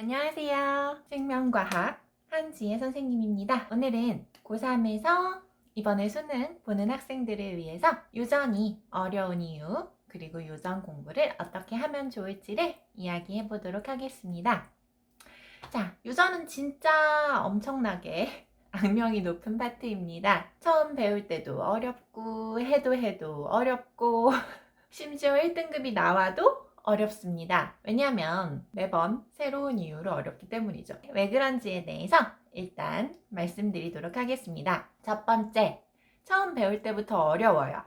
안녕하세요. 생명과학 한지혜 선생님입니다. 오늘은 고3에서 이번에 수능 보는 학생들을 위해서 유전이 어려운 이유, 그리고 유전 공부를 어떻게 하면 좋을지를 이야기해 보도록 하겠습니다. 자, 유전은 진짜 엄청나게 악명이 높은 파트입니다. 처음 배울 때도 어렵고, 해도 어렵고, 심지어 1등급이 나와도 어렵습니다. 왜냐하면 매번 새로운 이유로 어렵기 때문이죠. 왜 그런지에 대해서 일단 말씀드리도록 하겠습니다. 첫 번째, 처음 배울 때부터 어려워요.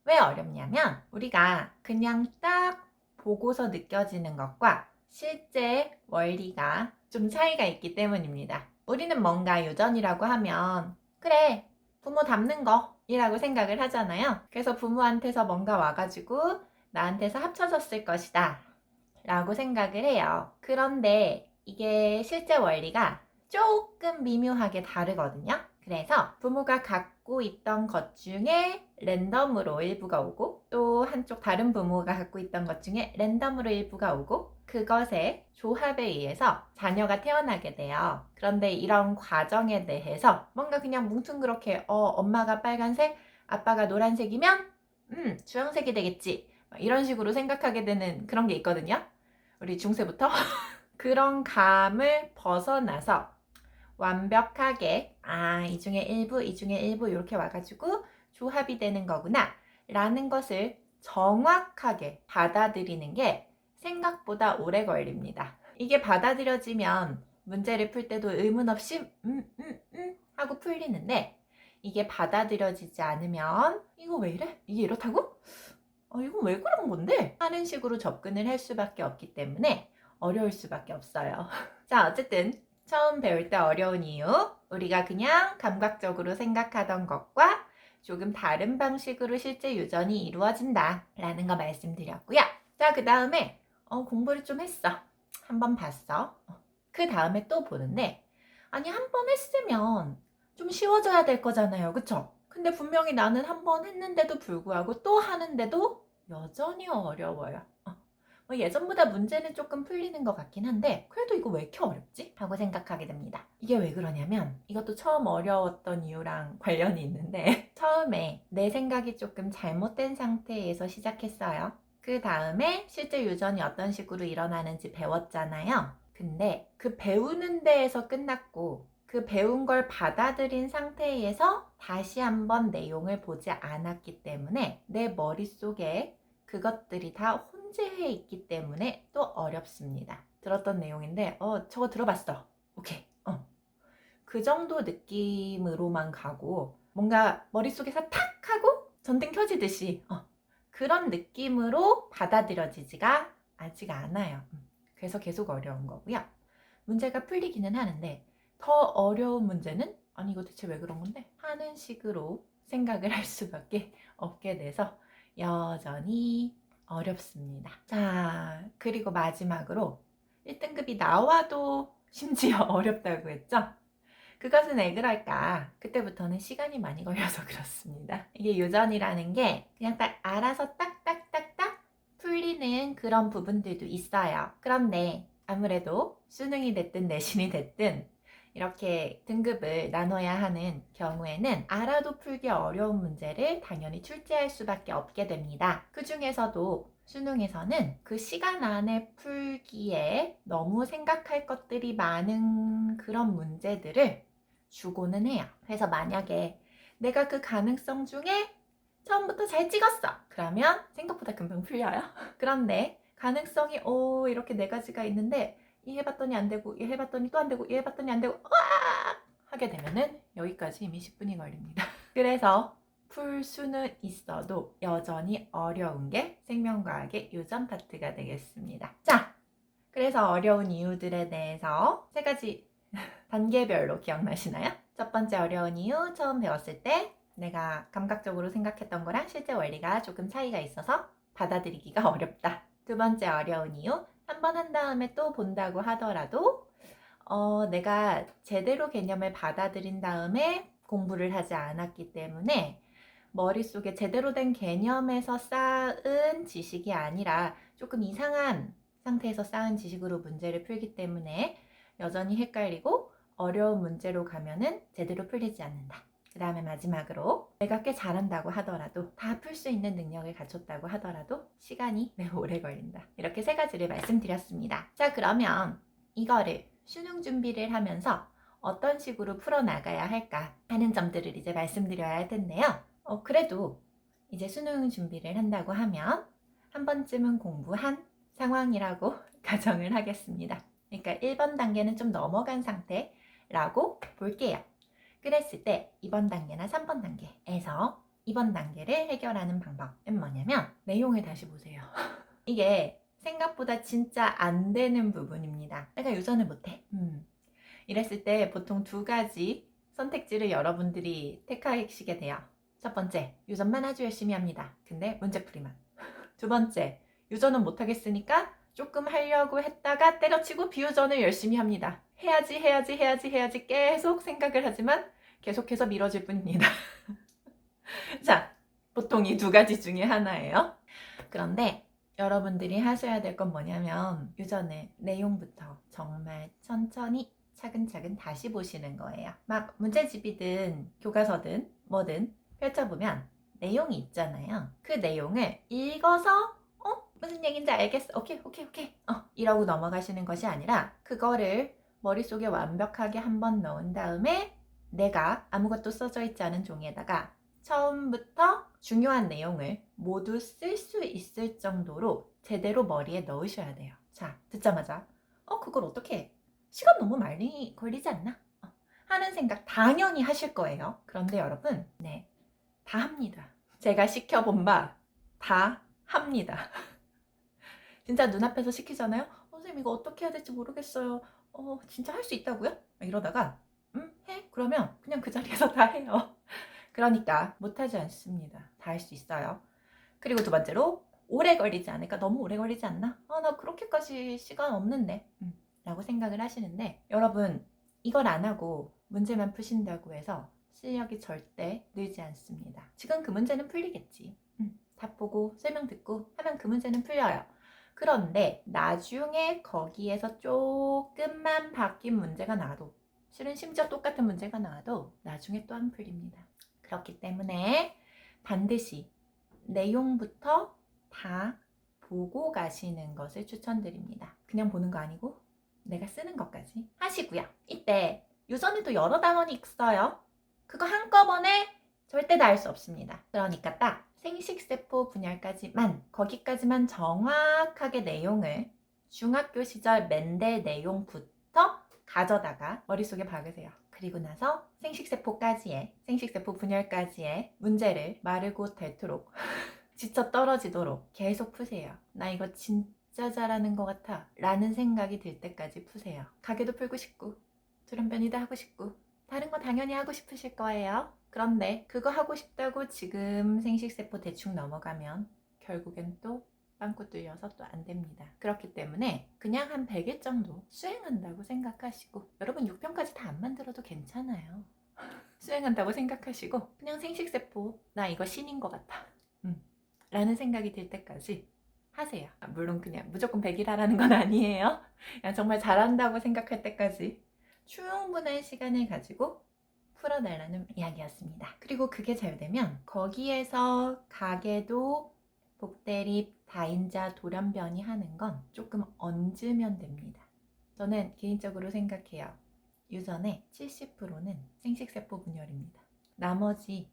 왜 어렵냐면 우리가 그냥 딱 보고서 느껴지는 것과 실제 원리가 좀 차이가 있기 때문입니다. 우리는 뭔가 유전이라고 하면 그래, 부모 닮는 거 이라고 생각을 하잖아요. 그래서 부모한테서 뭔가 와가지고 나한테서 합쳐졌을 것이다 라고 생각을 해요. 그런데 이게 실제 원리가 조금 미묘하게 다르거든요. 그래서 부모가 갖고 있던 것 중에 랜덤으로 일부가 오고 또 한쪽 다른 부모가 갖고 있던 것 중에 랜덤으로 일부가 오고 그것의 조합에 의해서 자녀가 태어나게 돼요. 그런데 이런 과정에 대해서 뭔가 그냥 뭉퉁그렇게 엄마가 빨간색, 아빠가 노란색이면 주황색이 되겠지. 이런 식으로 생각하게 되는 그런 게 있거든요. 우리 중세부터 그런 감을 벗어나서 완벽하게 이 중에 일부, 이 중에 일부 이렇게 와가지고 조합이 되는 거구나 라는 것을 정확하게 받아들이는 게 생각보다 오래 걸립니다. 이게 받아들여지면 문제를 풀 때도 의문 없이 하고 풀리는데 이게 받아들여지지 않으면 이거 왜 이래? 이게 이렇다고? 이건 왜 그런 건데? 하는 식으로 접근을 할 수밖에 없기 때문에 어려울 수밖에 없어요. 자, 어쨌든 처음 배울 때 어려운 이유, 우리가 그냥 감각적으로 생각하던 것과 조금 다른 방식으로 실제 유전이 이루어진다 라는 거 말씀드렸고요. 자, 그 다음에 공부를 좀 했어. 한번 봤어. 그 다음에 또 보는데 아니, 한 번 했으면 좀 쉬워져야 될 거잖아요. 그쵸? 근데 분명히 나는 한 번 했는데도 불구하고 또 하는데도 여전히 어려워요. 예전보다 문제는 조금 풀리는 것 같긴 한데 그래도 이거 왜 이렇게 어렵지? 하고 생각하게 됩니다. 이게 왜 그러냐면 이것도 처음 어려웠던 이유랑 관련이 있는데 처음에 내 생각이 조금 잘못된 상태에서 시작했어요. 그 다음에 실제 유전이 어떤 식으로 일어나는지 배웠잖아요. 근데 그 배우는 데에서 끝났고 그 배운 걸 받아들인 상태에서 다시 한번 내용을 보지 않았기 때문에 내 머릿속에 그것들이 다 혼재해 있기 때문에 또 어렵습니다. 들었던 내용인데 저거 들어봤어. 오케이. 그 정도 느낌으로만 가고 뭔가 머릿속에서 탁 하고 전등 켜지듯이 그런 느낌으로 받아들여지지가 아직 않아요. 그래서 계속 어려운 거고요. 문제가 풀리기는 하는데 더 어려운 문제는 아니 이거 대체 왜 그런 건데? 하는 식으로 생각을 할 수밖에 없게 돼서 여전히 어렵습니다. 자, 그리고 마지막으로 1등급이 나와도 심지어 어렵다고 했죠? 그것은 왜 그럴까? 그때부터는 시간이 많이 걸려서 그렇습니다. 이게 유전이라는 게 그냥 딱 알아서 딱딱딱딱 풀리는 그런 부분들도 있어요. 그런데 아무래도 수능이 됐든 내신이 됐든 이렇게 등급을 나눠야 하는 경우에는 알아도 풀기 어려운 문제를 당연히 출제할 수밖에 없게 됩니다. 그 중에서도 수능에서는 그 시간 안에 풀기에 너무 생각할 것들이 많은 그런 문제들을 주고는 해요. 그래서 만약에 내가 그 가능성 중에 처음부터 잘 찍었어. 그러면 생각보다 금방 풀려요. 그런데 가능성이 이렇게 네 가지가 있는데 이 해봤더니 안 되고 이 해봤더니 또 안 되고 이 해봤더니 안 되고 하게 되면은 여기까지 이미 10분이 걸립니다. 그래서 풀 수는 있어도 여전히 어려운 게 생명과학의 유전 파트가 되겠습니다. 자, 그래서 어려운 이유들에 대해서 세 가지 단계별로 기억나시나요? 첫 번째 어려운 이유, 처음 배웠을 때 내가 감각적으로 생각했던 거랑 실제 원리가 조금 차이가 있어서 받아들이기가 어렵다. 두 번째 어려운 이유, 한 번 한 다음에 또 본다고 하더라도 내가 제대로 개념을 받아들인 다음에 공부를 하지 않았기 때문에 머릿속에 제대로 된 개념에서 쌓은 지식이 아니라 조금 이상한 상태에서 쌓은 지식으로 문제를 풀기 때문에 여전히 헷갈리고 어려운 문제로 가면은 제대로 풀리지 않는다. 그 다음에 마지막으로 내가 꽤 잘한다고 하더라도 다 풀 수 있는 능력을 갖췄다고 하더라도 시간이 매우 오래 걸린다. 이렇게 3가지를 말씀드렸습니다. 자, 그러면 이거를 수능 준비를 하면서 어떤 식으로 풀어나가야 할까 하는 점들을 이제 말씀드려야 할 텐데요. 그래도 이제 수능 준비를 한다고 하면 한 번쯤은 공부한 상황이라고 가정을 하겠습니다. 그러니까 1번 단계는 좀 넘어간 상태라고 볼게요. 그랬을 때 2번 단계나 3번 단계에서 2번 단계를 해결하는 방법은 뭐냐면 내용을 다시 보세요. 이게 생각보다 진짜 안 되는 부분입니다. 내가 유전을 못해. 이랬을 때 보통 2가지 선택지를 여러분들이 택하시게 돼요. 첫 번째, 유전만 아주 열심히 합니다. 근데 문제풀이만. 2번째, 유전은 못하겠으니까 조금 하려고 했다가 때려치고 비유전을 열심히 합니다. 해야지 계속 생각을 하지만 계속해서 미뤄질 뿐입니다. 자, 보통 이 2가지 중에 하나예요. 그런데 여러분들이 하셔야 될 건 뭐냐면 유전을 내용부터 정말 천천히 차근차근 다시 보시는 거예요. 막 문제집이든 교과서든 뭐든 펼쳐보면 내용이 있잖아요. 그 내용을 읽어서 무슨 얘기인지 알겠어. 오케이. 이러고 넘어가시는 것이 아니라 그거를 머릿속에 완벽하게 한번 넣은 다음에 내가 아무것도 써져 있지 않은 종이에다가 처음부터 중요한 내용을 모두 쓸 수 있을 정도로 제대로 머리에 넣으셔야 돼요. 자, 듣자마자 그걸 어떻게 해? 시간 너무 많이 걸리지 않나? 하는 생각 당연히 하실 거예요. 그런데 여러분, 네, 다 합니다. 제가 시켜본 바 다 합니다. 진짜 눈앞에서 시키잖아요. 선생님 이거 어떻게 해야 될지 모르겠어요. 진짜 할 수 있다고요? 이러다가 해? 그러면 그냥 그 자리에서 다 해요. 그러니까 못하지 않습니다. 다 할 수 있어요. 그리고 2번째로 오래 걸리지 않을까? 너무 오래 걸리지 않나? 나 그렇게까지 시간 없는데 라고 생각을 하시는데 여러분 이걸 안 하고 문제만 푸신다고 해서 실력이 절대 늘지 않습니다. 지금 그 문제는 풀리겠지. 답 보고 설명 듣고 하면 그 문제는 풀려요. 그런데 나중에 거기에서 조금만 바뀐 문제가 나와도 실은 심지어 똑같은 문제가 나와도 나중에 또 안 풀립니다. 그렇기 때문에 반드시 내용부터 다 보고 가시는 것을 추천드립니다. 그냥 보는 거 아니고 내가 쓰는 것까지 하시고요. 이때 유전에도 여러 단원이 있어요. 그거 한꺼번에 절대 다 할 수 없습니다. 그러니까 딱 생식세포 분열까지만 거기까지만 정확하게 내용을 중학교 시절 멘델 내용부터 가져다가 머릿속에 박으세요. 그리고 나서 생식세포 분열까지의 문제를 마르고 닳도록 지쳐 떨어지도록 계속 푸세요. 나 이거 진짜 잘하는 것 같아 라는 생각이 들 때까지 푸세요. 가계도 풀고 싶고 돌연변이도 하고 싶고 다른 거 당연히 하고 싶으실 거예요. 그런데 그거 하고 싶다고 지금 생식세포 대충 넘어가면 결국엔 또 빵꾸 뚫려서 또 안 됩니다. 그렇기 때문에 그냥 한 100일 정도 수행한다고 생각하시고 여러분 6편까지 다 안 만들어도 괜찮아요. 수행한다고 생각하시고 그냥 생식세포 나 이거 신인 것 같아 라는 생각이 들 때까지 하세요. 물론 그냥 무조건 100일 하라는 건 아니에요. 그냥 정말 잘한다고 생각할 때까지 충분한 시간을 가지고 풀어달라는 이야기였습니다. 그리고 그게 잘 되면 거기에서 가계도 복대립, 다인자, 돌연변이 하는 건 조금 얹으면 됩니다. 저는 개인적으로 생각해요. 유전의 70%는 생식세포 분열입니다. 나머지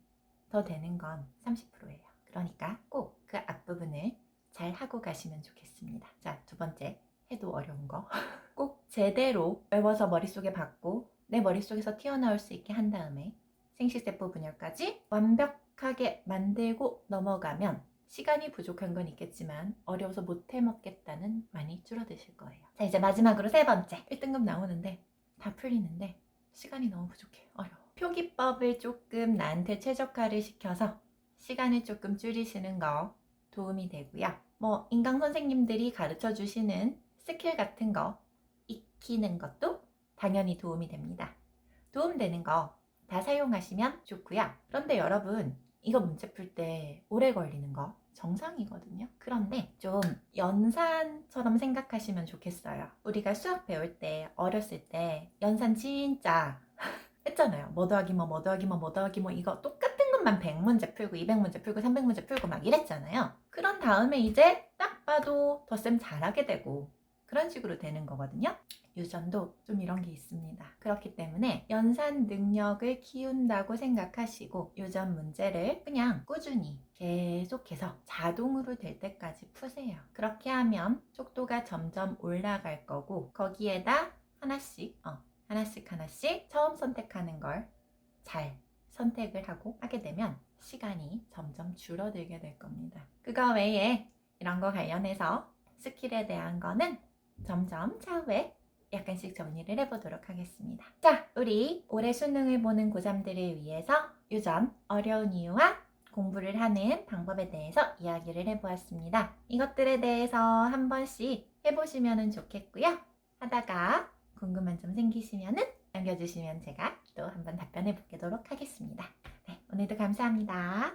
더 되는 건 30%예요. 그러니까 꼭 그 앞부분을 잘 하고 가시면 좋겠습니다. 자, 2번째, 해도 어려운 거. 꼭 제대로 외워서 머릿속에 박고 내 머릿속에서 튀어나올 수 있게 한 다음에 생식세포 분열까지 완벽하게 만들고 넘어가면 시간이 부족한 건 있겠지만 어려워서 못 해먹겠다는 많이 줄어드실 거예요. 자, 이제 마지막으로 3번째. 1등급 나오는데 다 풀리는데 시간이 너무 부족해. 어려워. 표기법을 조금 나한테 최적화를 시켜서 시간을 조금 줄이시는 거 도움이 되고요. 인강 선생님들이 가르쳐 주시는 스킬 같은 거 익히는 것도 당연히 도움이 됩니다. 도움되는 거 다 사용하시면 좋고요. 그런데 여러분 이거 문제 풀 때 오래 걸리는 거 정상이거든요. 그런데 좀 연산처럼 생각하시면 좋겠어요. 우리가 수학 배울 때 어렸을 때 연산 진짜 했잖아요. 뭐 더하기 뭐 더하기 뭐 더하기 뭐 이거 똑같은 것만 100문제 풀고 200문제 풀고 300문제 풀고 막 이랬잖아요. 그런 다음에 이제 딱 봐도 덧셈 잘하게 되고 그런 식으로 되는 거거든요. 유전도 좀 이런 게 있습니다. 그렇기 때문에 연산 능력을 키운다고 생각하시고 유전 문제를 그냥 꾸준히 계속해서 자동으로 될 때까지 푸세요. 그렇게 하면 속도가 점점 올라갈 거고 거기에다 하나씩 하나씩 처음 선택하는 걸 잘 선택을 하고 하게 되면 시간이 점점 줄어들게 될 겁니다. 그거 외에 이런 거 관련해서 스킬에 대한 거는 점점 차후에 약간씩 정리를 해보도록 하겠습니다. 자, 우리 올해 수능을 보는 고3들을 위해서 유전 어려운 이유와 공부를 하는 방법에 대해서 이야기를 해보았습니다. 이것들에 대해서 한 번씩 해보시면 좋겠고요. 하다가 궁금한 점 생기시면 남겨주시면 제가 또 한번 답변해 보도록 하겠습니다. 네, 오늘도 감사합니다.